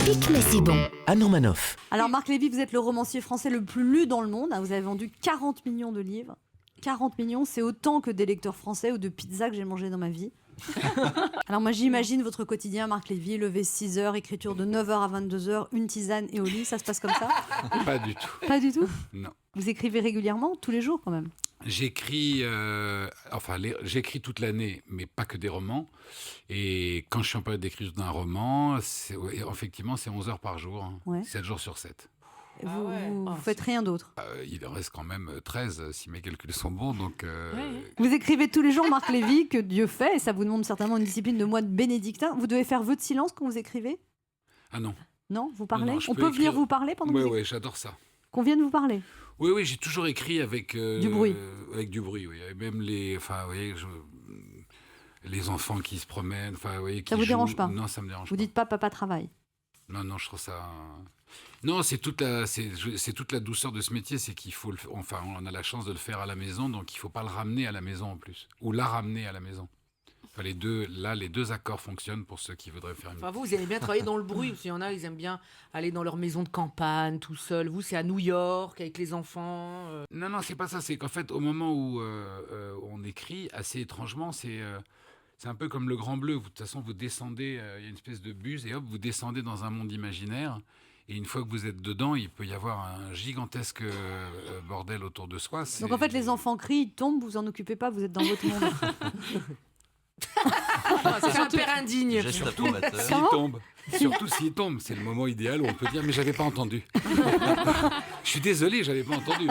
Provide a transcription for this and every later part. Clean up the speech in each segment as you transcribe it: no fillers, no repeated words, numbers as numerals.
Atypique mais c'est bon. Anne Romanoff. Alors Marc Lévy, vous êtes le romancier français le plus lu dans le monde. Vous avez vendu 40 millions de livres. 40 millions, c'est autant que des lecteurs français ou de pizzas que j'ai mangé dans ma vie. Alors moi j'imagine votre quotidien, Marc Lévy, lever 6h, écriture de 9h à 22h, une tisane et au lit, ça se passe comme ça? Pas du tout. Pas du tout? Non. Vous écrivez régulièrement, tous les jours quand même? J'écris, j'écris toute l'année, mais pas que des romans. Et quand je suis en période d'écriture d'un roman, effectivement, c'est 11 heures par jour, hein, Ouais. 7 jours sur 7. Vous faites rien d'autre? Il en reste quand même 13, si mes calculs sont bons. Donc, Vous écrivez tous les jours, Marc Lévy, que Dieu fait, et ça vous demande certainement une discipline de moine bénédictin. Vous devez faire vœu de silence quand vous écrivez? Ah non. Non, vous parlez? Non, je On peux peut venir écrire. vous parler pendant que vous Oui, j'adore ça. qu'on vienne vous parler? Oui, j'ai toujours écrit avec Du bruit. Avec du bruit, oui. Et même les enfants qui se promènent, qui Ça vous jouent. dérange pas? Non, ça me dérange Vous pas. dites pas papa travaille? Non, je trouve ça. Non, c'est toute la douceur de ce métier, c'est qu'il faut on a la chance de le faire à la maison, donc il faut pas le ramener à la maison en plus, ou la ramener à la maison. Enfin, les deux accords fonctionnent pour ceux qui voudraient faire une. Enfin, vous aimez bien travailler dans le bruit, parce qu'il y en a, ils aiment bien aller dans leur maison de campagne, tout seul. Vous, c'est à New York, avec les enfants. Non, c'est pas ça. C'est qu'en fait, au moment où on écrit, assez étrangement, c'est un peu comme le Grand Bleu. De toute façon, vous descendez, il y a une espèce de buse, et hop, vous descendez dans un monde imaginaire. Et une fois que vous êtes dedans, il peut y avoir un gigantesque bordel autour de soi. Donc en fait, les enfants crient, ils tombent, vous en occupez pas, vous êtes dans votre monde. C'est un père indigne. Geste approbateur. S'il tombe, surtout s'il tombe, c'est le moment idéal où on peut dire mais j'avais pas entendu. Je suis désolé, j'avais pas entendu.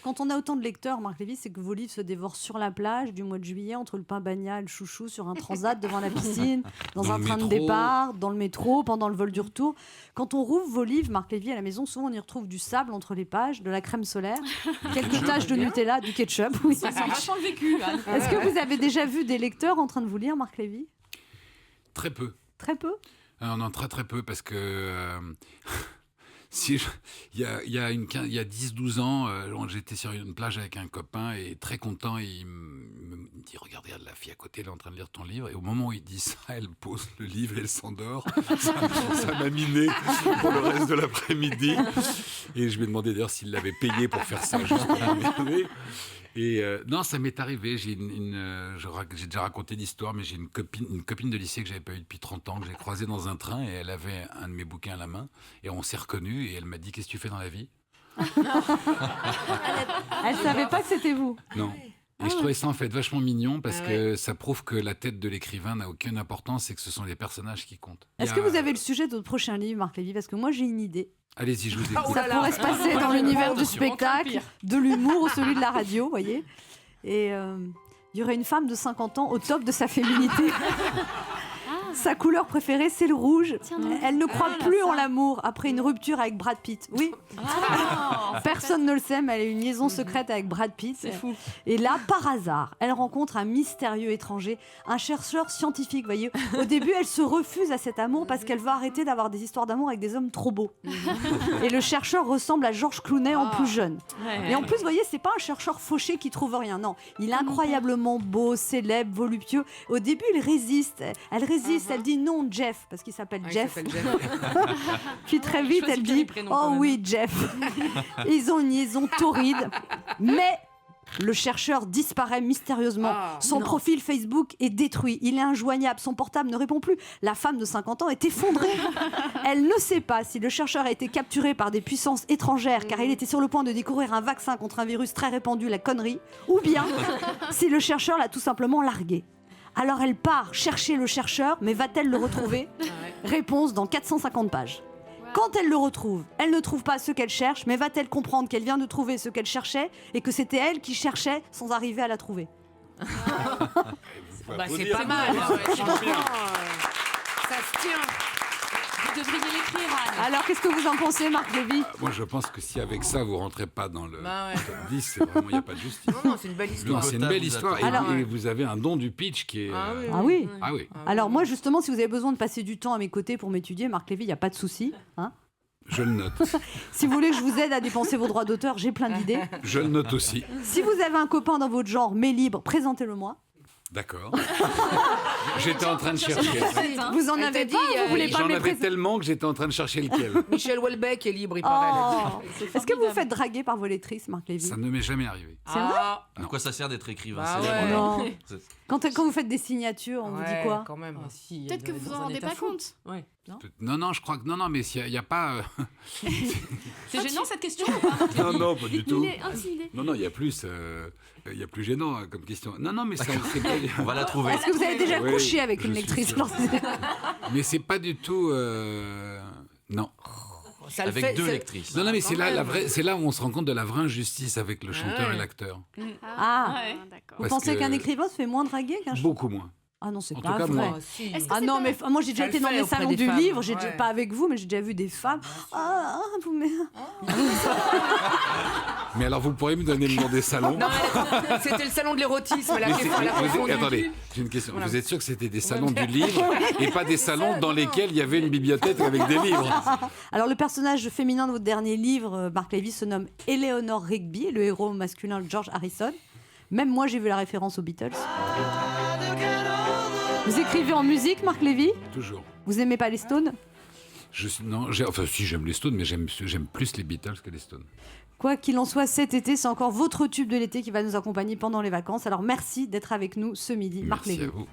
Quand on a autant de lecteurs, Marc Lévy, c'est que vos livres se dévorent sur la plage du mois de juillet, entre le pain bagnat et le chouchou, sur un transat devant la piscine, dans un le train de métro. départ, dans le métro, pendant le vol du retour. Quand on rouvre vos livres, Marc Lévy, à la maison, souvent on y retrouve du sable entre les pages, de la crème solaire, quelques taches de Nutella, du ketchup. Oui. Ça sent vachement le vécu. Anne. Est-ce que vous avez déjà vu des lecteurs en train de vous lire, Marc Lévy? Très peu. Très peu. Non, très peu, parce que il y a 10-12 ans, j'étais sur une plage avec un copain et très content, il me dit « Regardez, la fille à côté, elle est en train de lire ton livre ». Et au moment où il dit ça, elle pose le livre et elle s'endort. Ça m'a miné pour le reste de l'après-midi. Et je lui ai demandé d'ailleurs s'il l'avait payé pour faire ça, juste pour m'énerver. Et non, ça m'est arrivé. J'ai déjà raconté l'histoire, mais j'ai une copine de lycée que j'avais pas eue depuis 30 ans, que j'ai croisée dans un train, et elle avait un de mes bouquins à la main, et on s'est reconnus, et elle m'a dit « Qu'est-ce que tu fais dans la vie ?» Elle savait pas que c'était vous. Non. Et je trouvais ça en fait vachement mignon, parce que ça prouve que la tête de l'écrivain n'a aucune importance et que ce sont les personnages qui comptent. Est-ce que vous avez le sujet de votre prochain livre, Marc Lévy? Parce que moi, j'ai une idée. Allez-y, je vous écoute. Ça pourrait se passer dans l'univers du spectacle, de l'humour ou celui de la radio, vous voyez. Et il y aurait une femme de 50 ans au top de sa féminité. Sa couleur préférée, c'est le rouge. Elle ne croit plus en l'amour après une rupture avec Brad Pitt. Oui. Personne ne le sait, mais elle a une liaison secrète avec Brad Pitt. C'est fou. Et là, par hasard, elle rencontre un mystérieux étranger, un chercheur scientifique, voyez. Au début, elle se refuse à cet amour parce qu'elle veut arrêter d'avoir des histoires d'amour avec des hommes trop beaux. Et le chercheur ressemble à George Clooney en plus jeune. Et en plus, vous voyez, c'est pas un chercheur fauché qui trouve rien. Non, il est incroyablement beau, célèbre, voluptueux. Au début, il résiste. Elle résiste. Elle dit non, Jeff, parce qu'il s'appelle Jeff. Puis très vite, elle dit oh oui, Jeff. Ils ont une liaison torride, mais le chercheur disparaît mystérieusement. Son profil Facebook est détruit. Il est injoignable. Son portable ne répond plus. La femme de 50 ans est effondrée. Elle ne sait pas si le chercheur a été capturé par des puissances étrangères car il était sur le point de découvrir un vaccin contre un virus très répandu, la connerie, ou bien si le chercheur l'a tout simplement largué. Alors elle part chercher le chercheur, mais va-t-elle le retrouver? Réponse dans 450 pages. Quand elle le retrouve, elle ne trouve pas ce qu'elle cherche, mais va-t-elle comprendre qu'elle vient de trouver ce qu'elle cherchait et que c'était elle qui cherchait sans arriver à la trouver? C'est pas mal. Franchement, ça se tient. Vous devriez l'écrire, Anne. Alors qu'est-ce que vous en pensez, Marc Lévy? Moi, je pense que si avec ça, vous rentrez pas dans le Bah ouais. top 10, c'est vraiment, il n'y a pas de justice. Non, c'est une belle Non, histoire. c'est une belle histoire. Alors- Et vous avez un don du pitch qui est. Ah oui. Ah oui. Ah oui. Alors moi, justement, si vous avez besoin de passer du temps à mes côtés pour m'étudier, Marc Lévy, il n'y a pas de souci. Hein, Je le note. si vous voulez que je vous aide à dépenser vos droits d'auteur, j'ai plein d'idées. Je le note aussi. Si vous avez un copain dans votre genre, mais libre, présentez-le moi. D'accord. J'étais en train de chercher. Vous en Elle avez t'a pas, dit, vous voulez pas J'en me les avais présenter? tellement que j'étais en train de chercher lequel. Michel Houellebecq est libre, il paraît. Oh. C'est Est-ce que vous formidable. faites draguer par vos lectrices, Marc Lévy? Ça ne m'est jamais arrivé. C'est vrai? Ah, À quoi ça sert d'être écrivain Bah célèbre ouais. Non. C'est- Quand vous faites des signatures, on vous dit ouais, quoi? quand même. Ah, si, Peut-être que elle vous doit en être dans un rendez état pas fou. compte. Ouais. Non. Non, je crois que non, mais il n'y a pas. C'est gênant cette question ou pas, Marc Lévy? Non, pas du tout. Il est intimidé. Non, il y a plus. Il y a plus gênant hein, comme question. Non, mais c'est pas. On va la trouver. Est-ce que vous avez déjà Oui, couché avec je une suis lectrice? sûr. Alors, c'est- Mais c'est pas du tout. Non. Ça le Avec fait, deux ça- lectrices. Non, mais c'est là, même. c'est là où on se rend compte de la vraie injustice avec le chanteur Ouais. et l'acteur. Ah, Ouais. D'accord. vous Parce pensez que- qu'un écrivain se fait moins draguer qu'un chanteur? Beaucoup moins. Ah non, c'est En pas tout cas, vrai. moi. Oh, si. Est-ce que Ah c'est non, pas- mais moi j'ai déjà Ça été le dans fait des auprès salons des du femmes, livre, j'ai ouais. pas avec vous, mais j'ai déjà vu des femmes. Vous me... Mais alors, vous pourriez me donner le nom des salons Non, mais c'était le salon de l'érotisme. Elle a Mais fait c'est- elle a vous- confondu. attendez, j'ai une question. Voilà. Vous êtes sûr que c'était des salons du livre et pas des salons dans lesquels il y avait une bibliothèque avec des livres? Alors le personnage féminin de votre dernier livre, Marc Lévy, se nomme Eleanor Rigby, et le héros masculin George Harrison. Même moi j'ai vu la référence aux Beatles. Vous écrivez en musique, Marc Lévy? Toujours. Vous aimez pas les Stones? Enfin, si, j'aime les Stones, mais j'aime plus les Beatles que les Stones. Quoi qu'il en soit, cet été, c'est encore votre tube de l'été qui va nous accompagner pendant les vacances. Alors merci d'être avec nous ce midi, Marc Merci Lévy. à vous.